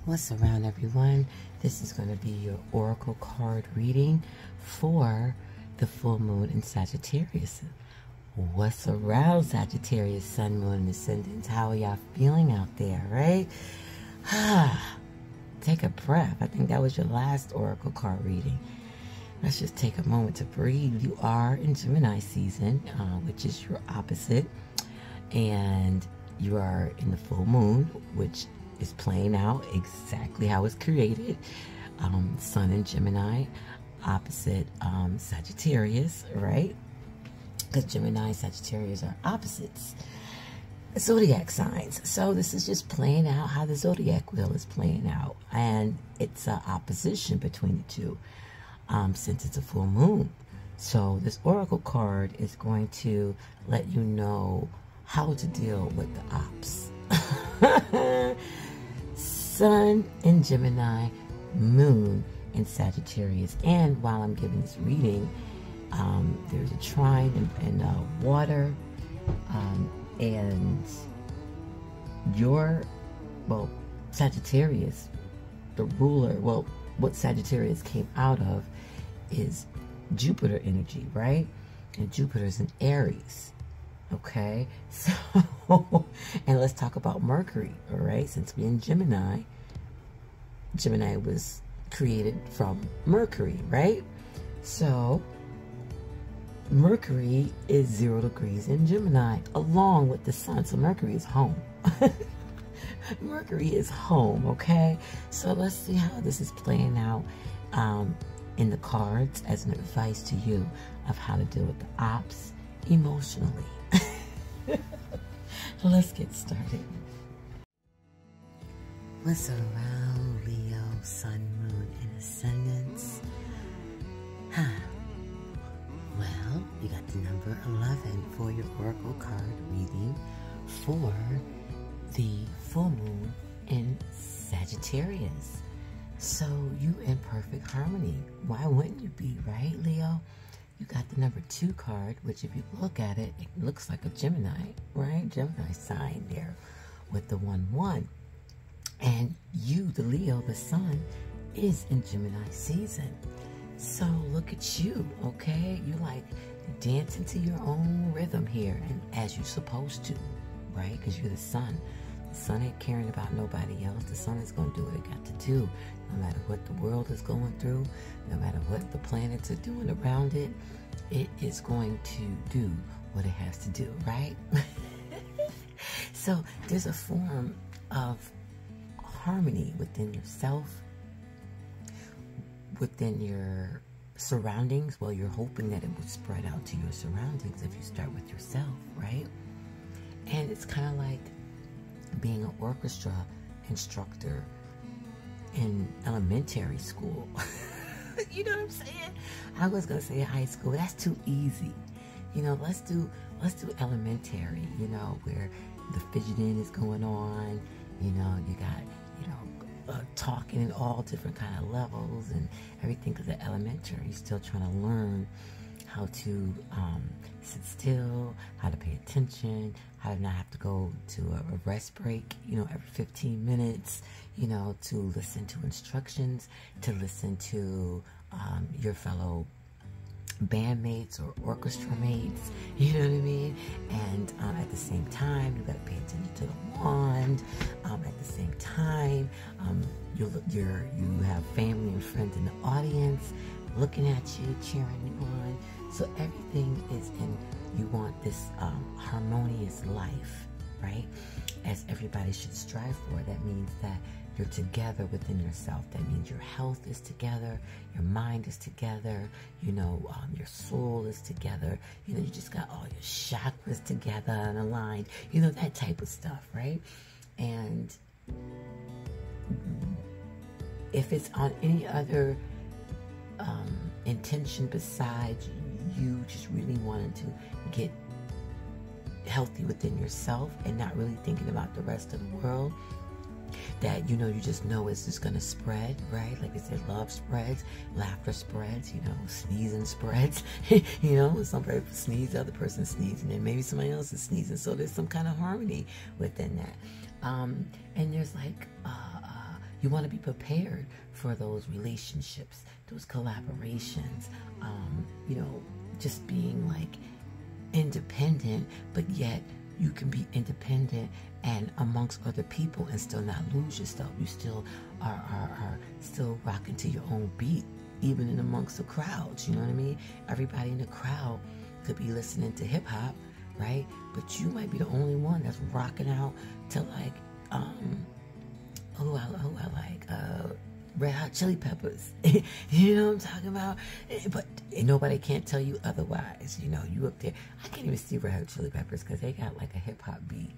What's around, everyone? This is going to be your oracle card reading for the full moon in Sagittarius. What's around, Sagittarius, sun, moon, and ascendants? How are y'all feeling out there, right? Take a breath. I think that was your last oracle card reading. Let's just take a moment to breathe. You are in Gemini season, which is your opposite, and you are in the full moon, which is playing out exactly how it's created. Sun in Gemini, opposite Sagittarius, right? Because Gemini and Sagittarius are opposites. Zodiac signs. So this is just playing out how the zodiac wheel is playing out. And it's an opposition between the two since it's a full moon. So this oracle card is going to let you know how to deal with the ops. Sun in Gemini, moon in Sagittarius. And while I'm giving this reading, there's a trine in water, and Sagittarius, the ruler, what Sagittarius came out of is Jupiter energy, right? And Jupiter's in Aries. Okay, so, and let's talk about Mercury, all right? Since we're in Gemini, Gemini was created from Mercury, right? So, Mercury is 0 degrees in Gemini, along with the sun. So, Mercury is home. Mercury is home, okay? So, let's see how this is playing out in the cards as an advice to you of how to deal with the ops emotionally. Let's get started. What's around, Leo, sun, moon, and ascendants? Well, you got the number 11 for your oracle card reading for the full moon in Sagittarius. So you in perfect harmony. Why wouldn't you be, right, Leo? You got the number 2 card, which if you look at it, it looks like a Gemini, right? Gemini sign there with the 1-1. And you, the Leo, the sun, is in Gemini season. So look at you, okay? You like dancing to your own rhythm here, and as you're supposed to, right? Because you're the sun. The sun ain't caring about nobody else. The sun is going to do what it got to do. No matter what the world is going through, no matter what the planets are doing around it, it is going to do what it has to do, right? So there's a form of harmony within yourself, within your surroundings. Well, you're hoping that it would spread out to your surroundings if you start with yourself, right? And it's kind of like being an orchestra instructor in elementary school. You know what I'm saying? I was gonna say high school. That's too easy. You know, let's do elementary. You know, where the fidgeting is going on. You know, you got talking in all different kind of levels and everything. Because at elementary, you're still trying to learn how to sit still, how to pay attention, how to not have to go to a rest break, you know, every 15 minutes, you know, to listen to instructions, to listen to your fellow bandmates or orchestra mates, you know what I mean? And at the same time, you got to pay attention to the wand. At the same time, you have family and friends in the audience looking at you, cheering you on. So everything is in, you want this harmonious life, right? As everybody should strive for. That means that you're together within yourself. That means your health is together, your mind is together, you know, your soul is together. You know, you just got all your chakras together and aligned, you know, that type of stuff, right? And if it's on any other intention besides you just really wanting to get healthy within yourself and not really thinking about the rest of the world, that, you know, you just know it's just going to spread, right? Like I said, love spreads, laughter spreads, you know, sneezing spreads. You know, some person sneezes, the other person sneezes, and then maybe somebody else is sneezing. So there's some kind of harmony within that. And there's like, you want to be prepared for those relationships, those collaborations, you know, just being like independent, but yet you can be independent and amongst other people and still not lose yourself. You still are still rocking to your own beat, even in amongst the crowds. You know what I mean? Everybody in the crowd could be listening to hip hop, right? But you might be the only one that's rocking out to like, I like Red Hot Chili Peppers. You know what I'm talking about? But nobody can't tell you otherwise. You know, you up there. I can't even see Red Hot Chili Peppers because they got like a hip hop beat.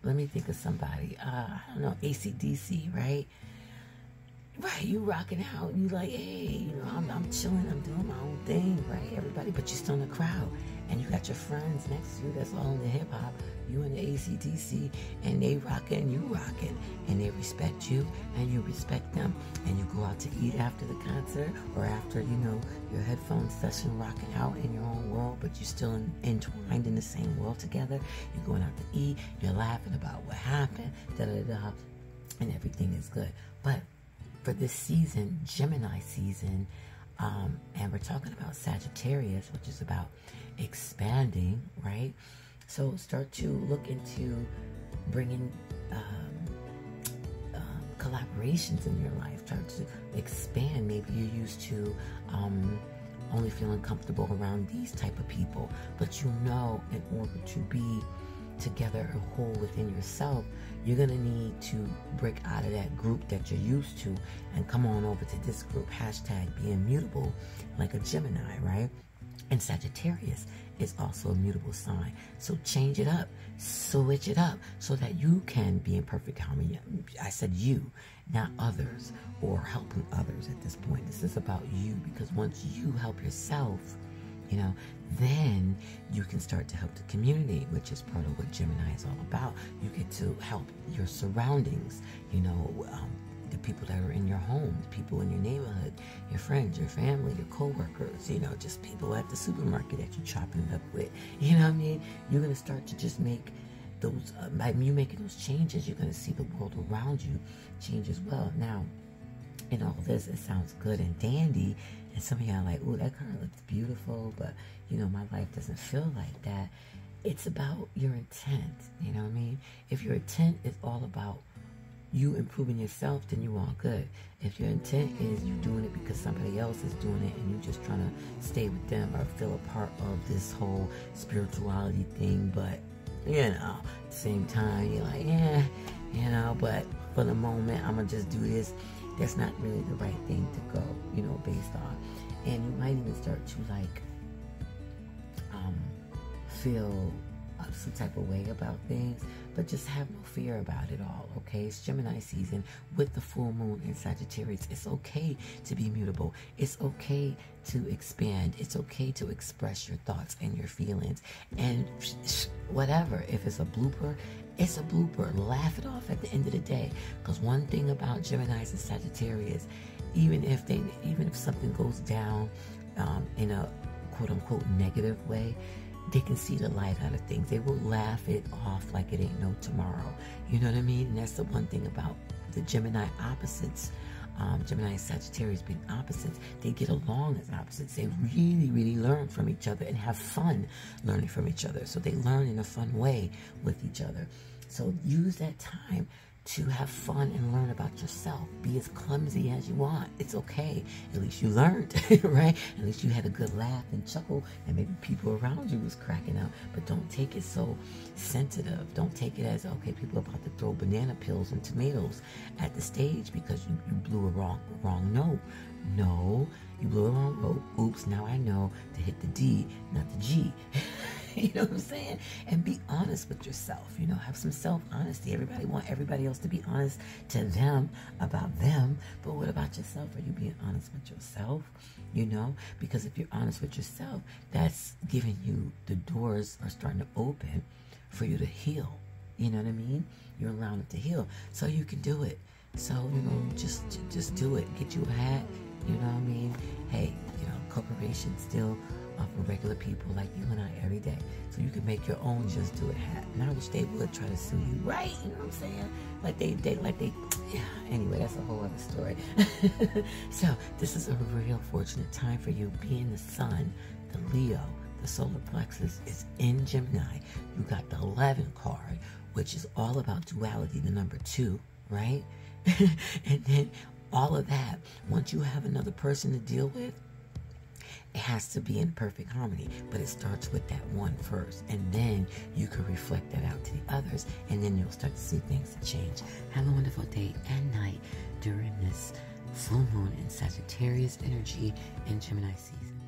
Let me think of somebody. I don't know, AC/DC, right? Right, you rocking out. You like, hey, you know, I'm chilling. I'm doing my own thing, right? Everybody, but you're still in the crowd. And you got your friends next to you that's all in the hip hop. You in the AC/DC, and they rocking, you rocking, and they respect you, and you respect them, and you go out to eat after the concert or after, you know, your headphone session, rocking out in your own world, but you're still entwined in the same world together. You're going out to eat, you're laughing about what happened, and everything is good. But for this season, Gemini season, and we're talking about Sagittarius, which is about expanding, right? So start to look into bringing collaborations in your life. Start to expand. Maybe you're used to only feeling comfortable around these type of people, but you know, in order to be together and whole within yourself, you're going to need to break out of that group that you're used to and come on over to this group. Hashtag be immutable, like a Gemini, right? And Sagittarius is also a mutable sign. So change it up, switch it up, so that you can be in perfect harmony. I said you, not others, or helping others at this point. This is about you, because once you help yourself, you know, then you can start to help the community, which is part of what Gemini is all about. You get to help your surroundings, you know, the people that are in your home, the people in your neighborhood, your friends, your family, your co-workers, you know, just people at the supermarket that you're chopping it up with. You know what I mean? You're going to start to just make those, by you making those changes, you're going to see the world around you change as well. Now, in all this, it sounds good and dandy, and some of y'all are like, oh, that car looks beautiful, but, you know, my life doesn't feel like that. It's about your intent, you know what I mean? If your intent is all about you improving yourself, then you all good. If your intent is you doing it because somebody else is doing it and you just trying to stay with them or feel a part of this whole spirituality thing, but, you know, at the same time, you're like, yeah, you know, but for the moment, I'm going to just do this. That's not really the right thing to go, you know, based on. And you might even start to, like, feel some type of way about things, but just have no fear about it all, okay? It's Gemini season with the full moon in Sagittarius. It's okay to be mutable. It's okay to expand. It's okay to express your thoughts and your feelings. And whatever, if it's a blooper, it's a blooper. Laugh it off at the end of the day. Because one thing about Geminis and Sagittarius, even if something goes down in a quote-unquote negative way, they can see the light out of things. They will laugh it off like it ain't no tomorrow. You know what I mean? And that's the one thing about the Gemini opposites. Gemini and Sagittarius being opposites, they get along as opposites. They really, really learn from each other and have fun learning from each other. So they learn in a fun way with each other. So use that time to have fun and learn about yourself. Be as clumsy as you want. It's okay. At least you learned, right? At least you had a good laugh and chuckle, and maybe people around you was cracking up. But don't take it so sensitive. Don't take it as, okay, people are about to throw banana peels and tomatoes at the stage because you blew a wrong note. No, you blew a wrong note. Oops, now I know to hit the D, not the G. You know what I'm saying? And be honest with yourself. You know, have some self-honesty. Everybody want everybody else to be honest to them about them. But what about yourself? Are you being honest with yourself? You know? Because if you're honest with yourself, that's giving you, the doors are starting to open for you to heal. You know what I mean? You're allowing it to heal. So you can do it. So, you know, just do it. Get you a hat. You know what I mean? Hey, you know, corporations still for regular people like you and I every day. So you can make your own just do it hat. And I wish they would try to sue you, right? You know what I'm saying? Like they, yeah. Anyway, that's a whole other story. So this is a real fortunate time for you, being the sun, the Leo, the solar plexus is in Gemini. You got the 11 card, which is all about duality, the number 2, right? And then all of that, once you have another person to deal with, it has to be in perfect harmony. But it starts with that one first, and then you can reflect that out to the others, and then you'll start to see things change. Have a wonderful day and night during this full moon in Sagittarius energy in Gemini season.